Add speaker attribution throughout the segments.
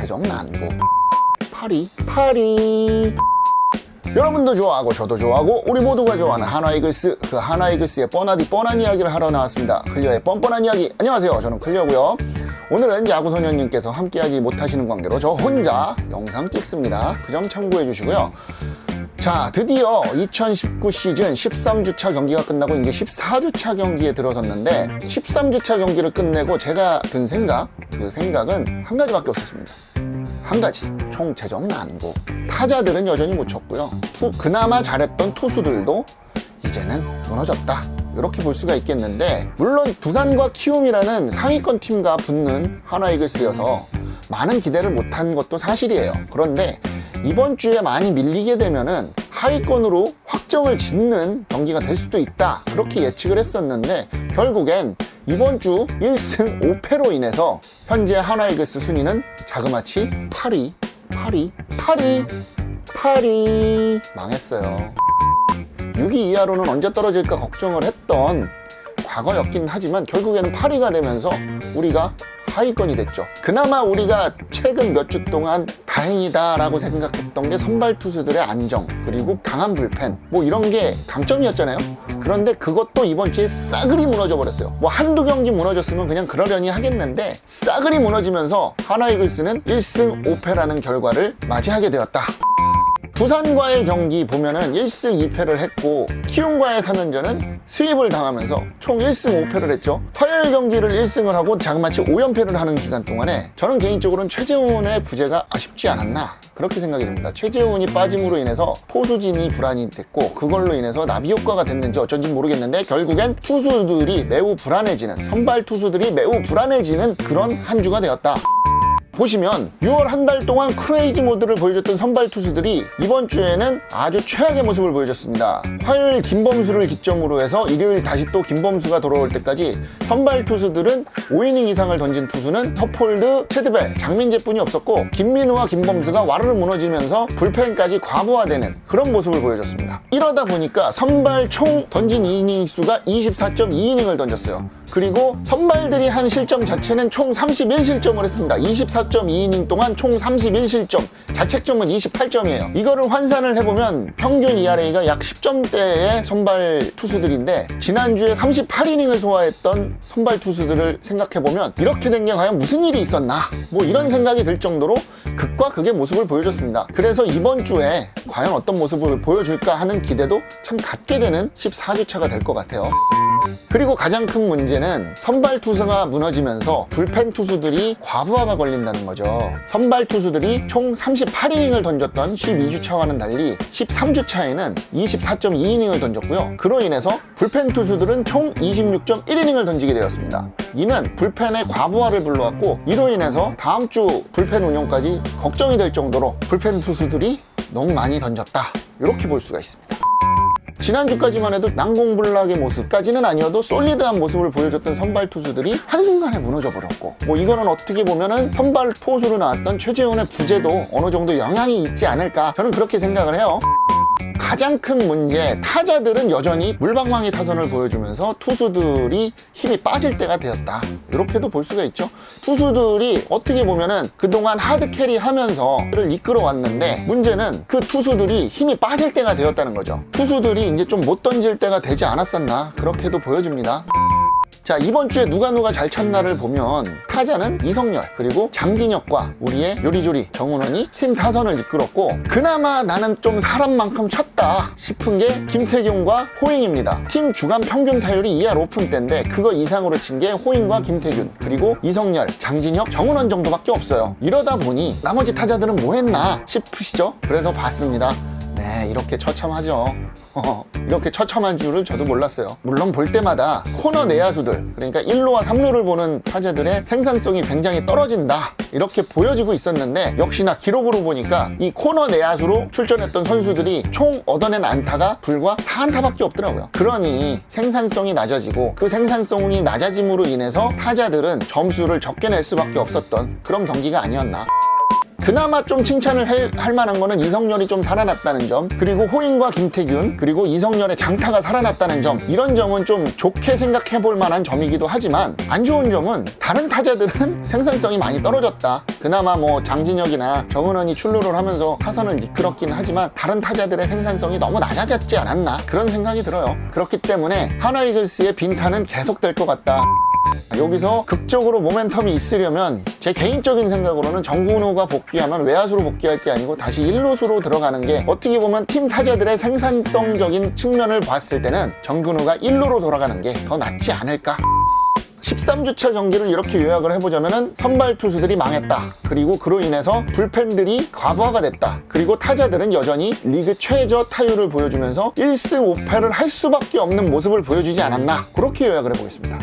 Speaker 1: 총체적 난국. 파리. 여러분도 좋아하고 저도 좋아하고 우리 모두가 좋아하는 한화이글스, 그 한화이글스의 뻔한 이야기를 하러 나왔습니다. 클리어의 뻔뻔한 이야기. 안녕하세요, 저는 클리어고요. 오늘은 야구소년님께서 함께하지 못하시는 관계로 저 혼자 영상 찍습니다. 그 점 참고해 주시고요. 자, 드디어 2019 시즌 13주차 경기가 끝나고 이제 14주차 경기에 들어섰는데 13주차 경기를 끝내고 제가 든 생각, 그 생각은 한 가지밖에 없었습니다. 한 가지, 총체적 난국. 타자들은 여전히 못 쳤고요. 그나마 잘했던 투수들도 이제는 무너졌다, 이렇게 볼 수가 있겠는데, 물론 두산과 키움이라는 상위권 팀과 붙는 한화이글스여서 많은 기대를 못한 것도 사실이에요. 그런데 이번 주에 많이 밀리게 되면은 하위권으로 확정을 짓는 경기가 될 수도 있다, 그렇게 예측을 했었는데 결국엔 이번 주 1승 5패로 인해서 현재 한화이글스 순위는 자그마치 8위 망했어요. 6위 이하로는 언제 떨어질까 걱정을 했던 과거였긴 하지만 결국에는 8위가 되면서 우리가 하위권이 됐죠. 그나마 우리가 최근 몇 주 동안 다행이다 라고 생각했던 게 선발 투수들의 안정, 그리고 강한 불펜, 뭐 이런 게 강점이었잖아요. 그런데 그것도 이번 주에 싸그리 무너져 버렸어요. 뭐 한두 경기 무너졌으면 그냥 그러려니 하겠는데 싸그리 무너지면서 한화이글스는 1승 5패라는 결과를 맞이하게 되었다. 두산과의 경기 보면은 1승 2패를 했고, 키움과의 3연전은 스윕을 당하면서 총 1승 5패를 했죠. 화요일 경기를 1승을 하고 자그마치 5연패를 하는 기간 동안에 저는 개인적으로는 최재훈의 부재가 아쉽지 않았나, 그렇게 생각이 됩니다. 최재훈이 빠짐으로 인해서 포수진이 불안이 됐고, 그걸로 인해서 나비 효과가 됐는지 어쩐지 모르겠는데 결국엔 투수들이 매우 불안해지는, 선발 투수들이 매우 불안해지는 그런 한 주가 되었다. 보시면 6월 한 달 동안 크레이지 모드를 보여줬던 선발 투수들이 이번 주에는 아주 최악의 모습을 보여줬습니다. 화요일 김범수를 기점으로 해서 일요일 다시 또 김범수가 돌아올 때까지 선발 투수들은 5이닝 이상을 던진 투수는 터폴드, 체드벨, 장민재뿐이 없었고, 김민우와 김범수가 와르르 무너지면서 불펜까지 과부하되는 그런 모습을 보여줬습니다. 이러다 보니까 선발 총 던진 이닝 수가 24.2이닝을 던졌어요. 그리고 선발들이 한 실점 자체는 총 31실점을 했습니다. 24.2이닝 동안 총 31실점, 자책점은 28점이에요. 이거를 환산을 해보면 평균 ERA가 약 10점대의 선발 투수들인데, 지난주에 38이닝을 소화했던 선발 투수들을 생각해보면 이렇게 된 게 과연 무슨 일이 있었나, 뭐 이런 생각이 들 정도로 극과 극의 모습을 보여줬습니다. 그래서 이번 주에 과연 어떤 모습을 보여줄까 하는 기대도 참 갖게 되는 14주차가 될 것 같아요. 그리고 가장 큰 문제는 선발 투수가 무너지면서 불펜 투수들이 과부하가 걸린다는 거죠. 선발 투수들이 총 38이닝을 던졌던 12주차와는 달리 13주차에는 24.2이닝을 던졌고요. 그로 인해서 불펜 투수들은 총 26.1이닝을 던지게 되었습니다. 이는 불펜의 과부하를 불러왔고, 이로 인해서 다음 주 불펜 운영까지 걱정이 될 정도로 불펜 투수들이 너무 많이 던졌다, 이렇게 볼 수가 있습니다. 지난주까지만 해도 난공불락의 모습까지는 아니어도 솔리드한 모습을 보여줬던 선발 투수들이 한순간에 무너져버렸고, 뭐 이거는 어떻게 보면은 선발 포수로 나왔던 최재훈의 부재도 어느 정도 영향이 있지 않을까, 저는 그렇게 생각을 해요. 가장 큰 문제, 타자들은 여전히 물방망이 타선을 보여주면서 투수들이 힘이 빠질 때가 되었다, 이렇게도 볼 수가 있죠. 투수들이 어떻게 보면은 그동안 하드캐리 하면서 를 이끌어 왔는데, 문제는 그 투수들이 힘이 빠질 때가 되었다는 거죠. 투수들이 이제 좀 못 던질 때가 되지 않았었나, 그렇게도 보여집니다. 자, 이번 주에 누가 잘 쳤나를 보면 타자는 이성열, 그리고 장진혁과 우리의 요리조리 정은원이 팀 타선을 이끌었고, 그나마 나는 좀 사람만큼 쳤다 싶은 게 김태균과 호잉입니다. 팀 주간 평균 타율이 2할 5푼대인데 그거 이상으로 친 게 호잉과 김태균, 그리고 이성열, 장진혁, 정은원 정도밖에 없어요. 이러다 보니 나머지 타자들은 뭐 했나 싶으시죠? 그래서 봤습니다. 네, 이렇게 처참하죠. 이렇게 처참한 줄을 저도 몰랐어요. 물론 볼 때마다 코너 내야수들, 그러니까 1루와 3루를 보는 타자들의 생산성이 굉장히 떨어진다, 이렇게 보여지고 있었는데, 역시나 기록으로 보니까 이 코너 내야수로 출전했던 선수들이 총 얻어낸 안타가 불과 4안타밖에 없더라고요. 그러니 생산성이 낮아지고, 그 생산성이 낮아짐으로 인해서 타자들은 점수를 적게 낼 수밖에 없었던 그런 경기가 아니었나. 그나마 좀 칭찬을 할 만한 거는 이성열이 좀 살아났다는 점, 그리고 호잉과 김태균, 그리고 이성열의 장타가 살아났다는 점, 이런 점은 좀 좋게 생각해 볼 만한 점이기도 하지만 안 좋은 점은 다른 타자들은 생산성이 많이 떨어졌다. 그나마 뭐 장진혁이나 정은원이 출루를 하면서 타선을 이끌었긴 하지만 다른 타자들의 생산성이 너무 낮아졌지 않았나, 그런 생각이 들어요. 그렇기 때문에 하나 이글스의 빈탄은 계속될 것 같다. 여기서 극적으로 모멘텀이 있으려면 제 개인적인 생각으로는 정근우가 복귀하면 외야수로 복귀할 게 아니고 다시 1루수로 들어가는 게, 어떻게 보면 팀 타자들의 생산성적인 측면을 봤을 때는 정근우가 1루로 돌아가는 게 더 낫지 않을까. 13주차 경기를 이렇게 요약을 해보자면은 선발 투수들이 망했다. 그리고 그로 인해서 불펜들이 과부하가 됐다. 그리고 타자들은 여전히 리그 최저 타율을 보여주면서 1승 5패를 할 수밖에 없는 모습을 보여주지 않았나. 그렇게 요약을 해보겠습니다.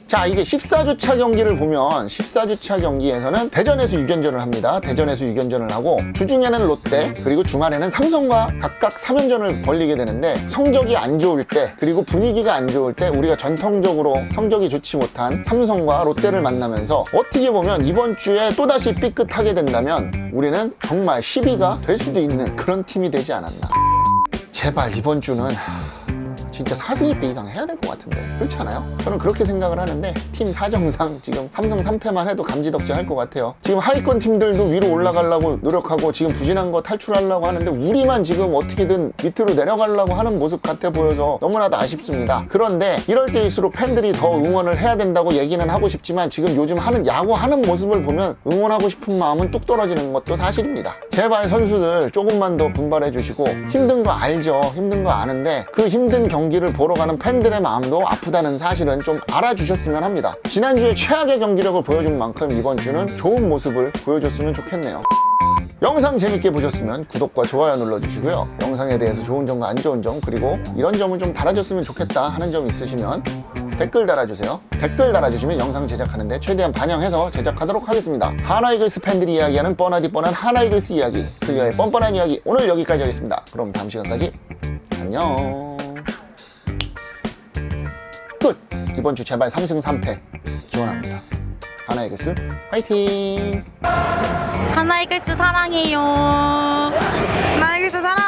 Speaker 1: 자, 이제 14주차 경기를 보면 14주차 경기에서는 대전에서 6연전을 합니다. 대전에서 6연전을 하고 주중에는 롯데, 그리고 주말에는 삼성과 각각 3연전을 벌리게 되는데, 성적이 안 좋을 때, 그리고 분위기가 안 좋을 때 우리가 전통적으로 성적이 좋지 못한 삼성과 롯데를 만나면서 어떻게 보면 이번 주에 또다시 삐끗하게 된다면 우리는 정말 10위가 될 수도 있는 그런 팀이 되지 않았나. 제발 이번 주는 진짜 4승 2패 이상 해야 될 것 같은데, 그렇지 않아요? 저는 그렇게 생각을 하는데, 팀 사정상 지금 삼성 3패만 해도 감지덕지 할 것 같아요. 지금 하위권 팀들도 위로 올라가려고 노력하고 지금 부진한 거 탈출하려고 하는데, 우리만 지금 어떻게든 밑으로 내려가려고 하는 모습 같아 보여서 너무나도 아쉽습니다. 그런데 이럴 때일수록 팬들이 더 응원을 해야 된다고 얘기는 하고 싶지만, 지금 요즘 야구 하는 모습을 보면 응원하고 싶은 마음은 뚝 떨어지는 것도 사실입니다. 제발 선수들 조금만 더 분발해 주시고, 힘든 거 알죠. 힘든 거 아는데 그 힘든 경기를 보러 가는 팬들의 마음도 아프다는 사실은 좀 알아주셨으면 합니다. 지난주에 최악의 경기력을 보여준 만큼 이번 주는 좋은 모습을 보여줬으면 좋겠네요. 영상 재밌게 보셨으면 구독과 좋아요 눌러주시고요. 영상에 대해서 좋은 점과 안 좋은 점, 그리고 이런 점은 좀 달아줬으면 좋겠다 하는 점 있으시면 댓글 달아주세요. 댓글 달아주시면 영상 제작하는데 최대한 반영해서 제작하도록 하겠습니다. 하나이글스 팬들이 이야기하는 뻔하디 뻔한 하나이글스 이야기, 클리어의 뻔뻔한 이야기, 오늘 여기까지 하겠습니다. 그럼 다음 시간까지 안녕. 끝! 이번 주 제발 3승 3패 기원합니다. 하나이글스 화이팅!
Speaker 2: 하나이글스 사랑해요.
Speaker 3: 하나이글스 사랑.